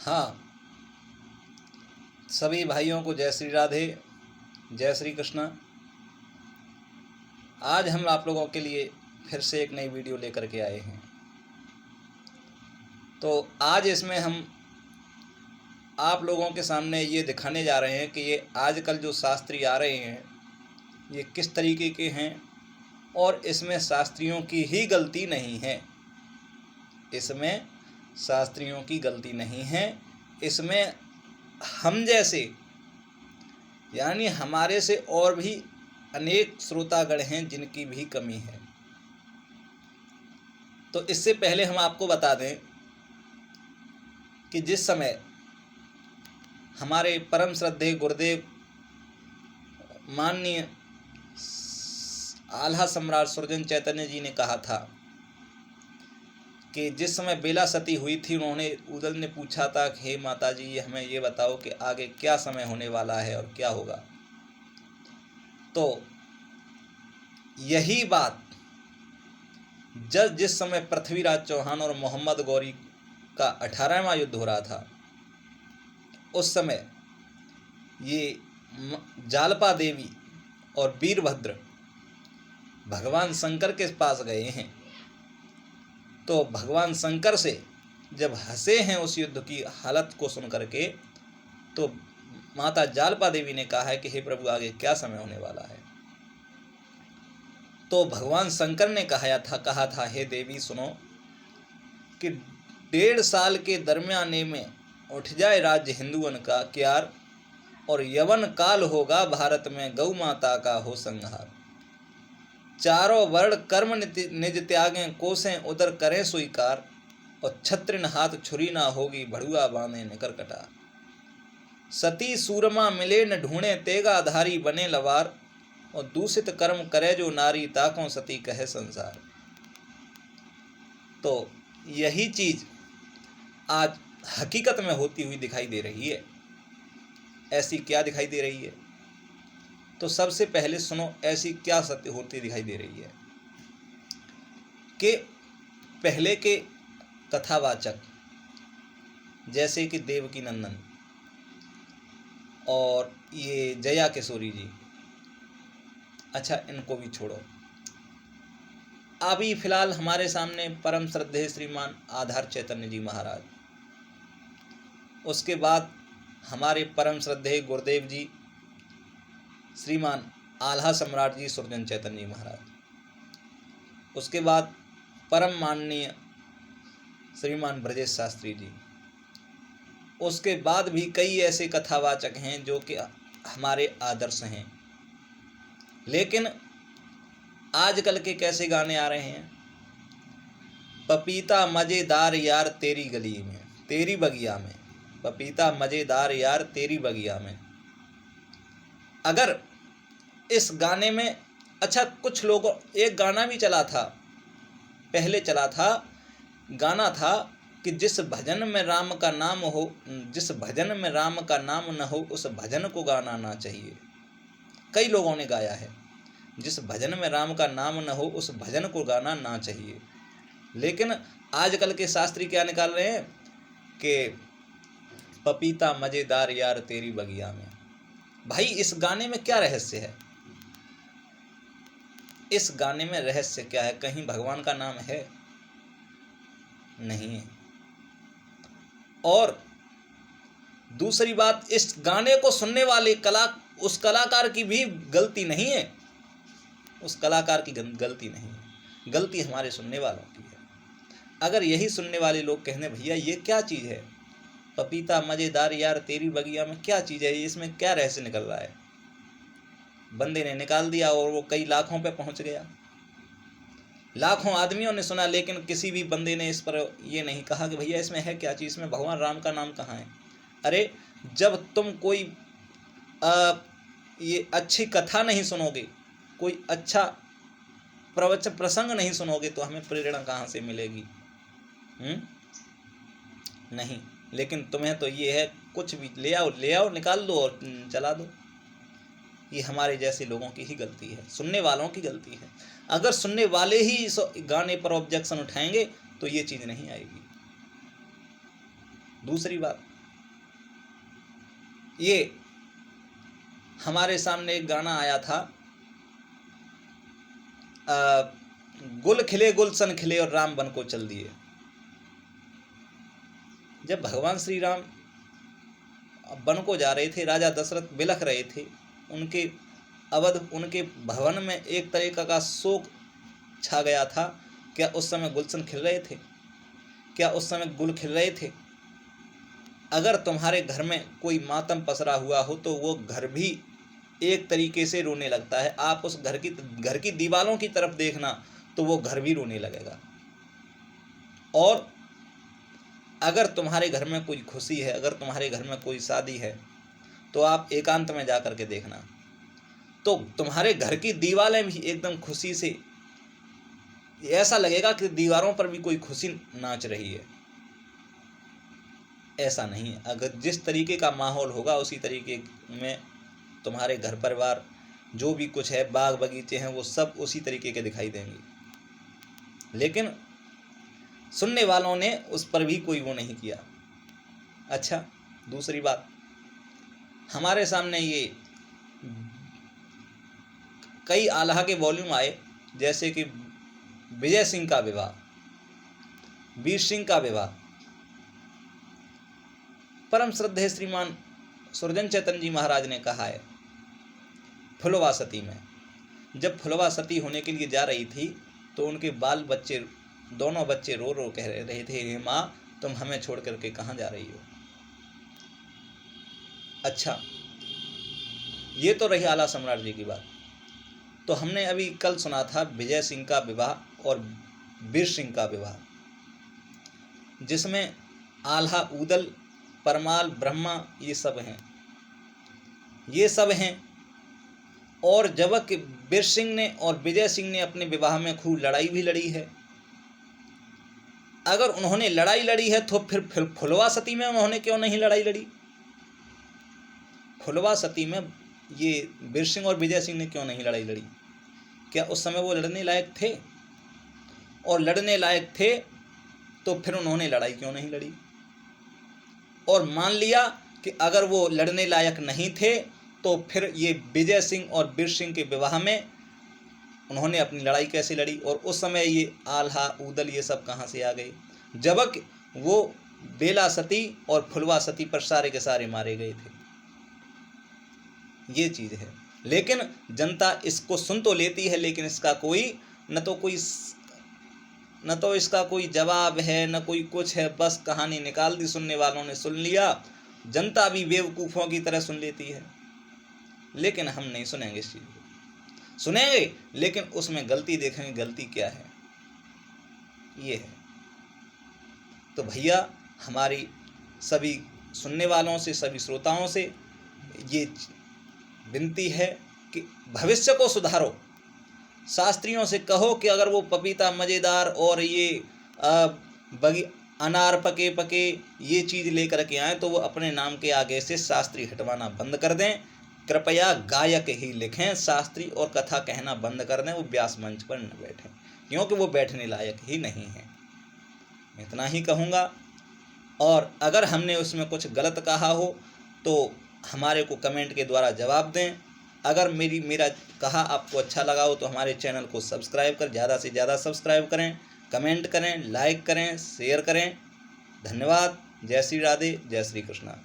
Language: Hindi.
हाँ, सभी भाइयों को जय श्री राधे, जय श्री कृष्णा। आज हम आप लोगों के लिए फिर से एक नई वीडियो लेकर के आए हैं। तो आज इसमें हम आप लोगों के सामने ये दिखाने जा रहे हैं कि ये आजकल जो शास्त्री आ रहे हैं ये किस तरीके के हैं, और इसमें शास्त्रियों की ही गलती नहीं है। इसमें शास्त्रियों की गलती नहीं है, इसमें हम जैसे यानी हमारे से और भी अनेक श्रोतागण हैं जिनकी भी कमी है। तो इससे पहले हम आपको बता दें कि जिस समय हमारे परम श्रद्धेय गुरुदेव माननीय आल्हा सम्राट सुरजन चैतन्य जी ने कहा था कि जिस समय बेला सती हुई थी, उन्होंने उदल ने पूछा था कि हे माता जी, हमें ये बताओ कि आगे क्या समय होने वाला है और क्या होगा। तो यही बात जिस समय पृथ्वीराज चौहान और मोहम्मद गौरी का 18वां युद्ध हो रहा था, उस समय ये जालपा देवी और वीरभद्र भगवान शंकर के पास गए हैं। तो भगवान शंकर से जब हंसे हैं उस युद्ध की हालत को सुन करके, तो माता जालपा देवी ने कहा है कि हे प्रभु, आगे क्या समय होने वाला है। तो भगवान शंकर ने कहा था हे देवी सुनो कि 1.5 साल के दरमियाने में उठ जाए राज्य हिंदुओं का क्यार, और यवन काल होगा भारत में गौ माता का हो संहार। चारों वर्ण कर्म निज त्यागें कोसें उदर करें स्वीकार, और छत्रिन हाथ छुरी ना होगी भड़ुआ बांधे निकर कटार। सती सूरमा मिले न ढूंढे तेगा धारी बने लवार, और दूषित कर्म करे जो नारी ताकों सती कहे संसार। तो यही चीज आज हकीकत में होती हुई दिखाई दे रही है। ऐसी क्या दिखाई दे रही है? तो सबसे पहले सुनो ऐसी क्या सत्य होती दिखाई दे रही है कि पहले के कथावाचक जैसे कि देवकी नंदन और ये जया किशोरी जी, अच्छा इनको भी छोड़ो, अभी फिलहाल हमारे सामने परम श्रद्धेय श्रीमान आधार चैतन्य जी महाराज, उसके बाद हमारे परम श्रद्धेय गुरुदेव जी श्रीमान आल्हा सम्राट जी सुरजन चैतन्य जी महाराज, उसके बाद परम माननीय श्रीमान ब्रजेश शास्त्री जी, उसके बाद भी कई ऐसे कथावाचक हैं जो कि हमारे आदर्श हैं। लेकिन आजकल के कैसे गाने आ रहे हैं? पपीता मजेदार यार तेरी गली में तेरी बगिया में, पपीता मजेदार यार तेरी बगिया में। अगर इस गाने में, अच्छा कुछ लोगों, एक गाना भी चला था, पहले चला था, गाना था कि जिस भजन में राम का नाम हो, जिस भजन में राम का नाम न हो उस भजन को गाना ना चाहिए। कई लोगों ने गाया है, जिस भजन में राम का नाम न हो उस भजन को गाना ना चाहिए। लेकिन आजकल के शास्त्री क्या निकाल रहे हैं कि पपीता मजेदार यार तेरी बगिया में। भाई इस गाने में क्या रहस्य है? इस गाने में रहस्य क्या है? कहीं भगवान का नाम है? नहीं है। और दूसरी बात, इस गाने को सुनने वाले उस कलाकार की भी गलती नहीं है, उस कलाकार की गलती नहीं है, गलती हमारे सुनने वालों की है। अगर यही सुनने वाले लोग कहने भैया ये क्या चीज़ है, पपीता मजेदार यार तेरी बगिया में क्या चीज़ है, इसमें क्या रहस्य निकल रहा है, बंदे ने निकाल दिया और वो कई लाखों पे पहुंच गया। लाखों आदमियों ने सुना, लेकिन किसी भी बंदे ने इस पर ये नहीं कहा कि भैया इसमें है क्या चीज़, इसमें भगवान राम का नाम कहाँ है। अरे जब तुम कोई ये अच्छी कथा नहीं सुनोगे, कोई अच्छा प्रसंग नहीं सुनोगे, तो हमें प्रेरणा कहाँ से मिलेगी? नहीं। लेकिन तुम्हें तो ये है, कुछ भी ले आओ निकाल दो और चला दो। ये हमारे जैसे लोगों की ही गलती है, सुनने वालों की गलती है। अगर सुनने वाले ही इस गाने पर ऑब्जेक्शन उठाएंगे तो ये चीज़ नहीं आएगी। दूसरी बात, ये हमारे सामने एक गाना आया था, गुल खिले गुलशन खिले और राम वन को चल दिए। जब भगवान श्री राम वन को जा रहे थे, राजा दशरथ बिलख रहे थे, उनके अवध, उनके भवन में एक तरीका का शोक छा गया था। क्या उस समय गुलशन खिल रहे थे? क्या उस समय गुल खिल रहे थे? अगर तुम्हारे घर में कोई मातम पसरा हुआ हो तो वो घर भी एक तरीके से रोने लगता है। आप उस घर की दीवारों की तरफ देखना तो वो घर भी रोने लगेगा। और अगर तुम्हारे घर में कोई खुशी है, अगर तुम्हारे घर में कोई शादी है, तो आप एकांत में जा कर के देखना, तो तुम्हारे घर की दीवारें भी एकदम खुशी से, ऐसा लगेगा कि दीवारों पर भी कोई खुशी नाच रही है। ऐसा नहीं, अगर जिस तरीके का माहौल होगा उसी तरीके में तुम्हारे घर परिवार जो भी कुछ है, बाग बगीचे हैं, वो सब उसी तरीके के दिखाई देंगे। लेकिन सुनने वालों ने उस पर भी कोई वो नहीं किया। अच्छा, दूसरी बात, हमारे सामने ये कई आल्हा के वॉल्यूम आए, जैसे कि विजय सिंह का विवाह, वीर सिंह का विवाह। परम श्रद्धेय श्रीमान सुरजन चैतन्य जी महाराज ने कहा है, फुलवा सती में जब फुलवा सती होने के लिए जा रही थी तो उनके बाल बच्चे, दोनों बच्चे रो रो कह रहे थे, हे माँ तुम हमें छोड़ करके कहाँ जा रही हो। अच्छा, ये तो रही आला सम्राट जी की बात। तो हमने अभी कल सुना था विजय सिंह का विवाह और वीर सिंह का विवाह, जिसमें आल्हा, ऊदल, परमाल, ब्रह्मा ये सब हैं। और जबकि वीर सिंह ने और विजय सिंह ने अपने विवाह में खूब लड़ाई भी लड़ी है। अगर उन्होंने लड़ाई लड़ी है तो फिर फुलवा सती में उन्होंने क्यों नहीं लड़ाई लड़ी? फुलवा सती में ये वीर सिंह और विजय सिंह ने क्यों नहीं लड़ाई लड़ी? क्या उस समय वो लड़ने लायक थे? और लड़ने लायक थे तो फिर उन्होंने लड़ाई क्यों नहीं लड़ी? और मान लिया कि अगर वो लड़ने लायक नहीं थे तो फिर ये विजय सिंह और वीर सिंह के विवाह में उन्होंने अपनी लड़ाई कैसे लड़ी? और उस समय ये आल्हा, ऊदल ये सब कहाँ से आ गए? जबकि वो बेला सती और फुलवा सती पर सारे के सारे मारे गए थे। ये चीज़ है। लेकिन जनता इसको सुन तो लेती है, लेकिन इसका कोई न तो इसका कोई जवाब है, न कोई कुछ है। बस कहानी निकाल दी, सुनने वालों ने सुन लिया। जनता भी बेवकूफ़ों की तरह सुन लेती है। लेकिन हम नहीं सुनेंगे इस चीज़ को, सुनेंगे लेकिन उसमें गलती देखेंगे, गलती क्या है ये है। तो भैया, हमारी सभी सुनने वालों से, सभी श्रोताओं से ये विनती है कि भविष्य को सुधारो। शास्त्रियों से कहो कि अगर वो पपीता मज़ेदार और ये अनार पके पके ये चीज़ लेकर के आएँ तो वो अपने नाम के आगे से शास्त्री हटवाना बंद कर दें। कृपया गायक ही लिखें, शास्त्री और कथा कहना बंद कर दें। वो व्यास मंच पर न बैठें, क्योंकि वो बैठने लायक ही नहीं है। इतना ही कहूँगा। और अगर हमने उसमें कुछ गलत कहा हो तो हमारे को कमेंट के द्वारा जवाब दें। अगर मेरा कहा आपको अच्छा लगा हो तो हमारे चैनल को सब्सक्राइब कर, ज़्यादा से ज़्यादा सब्सक्राइब करें, कमेंट करें, लाइक करें, शेयर करें। धन्यवाद। जय श्री राधे, जय श्री कृष्णा।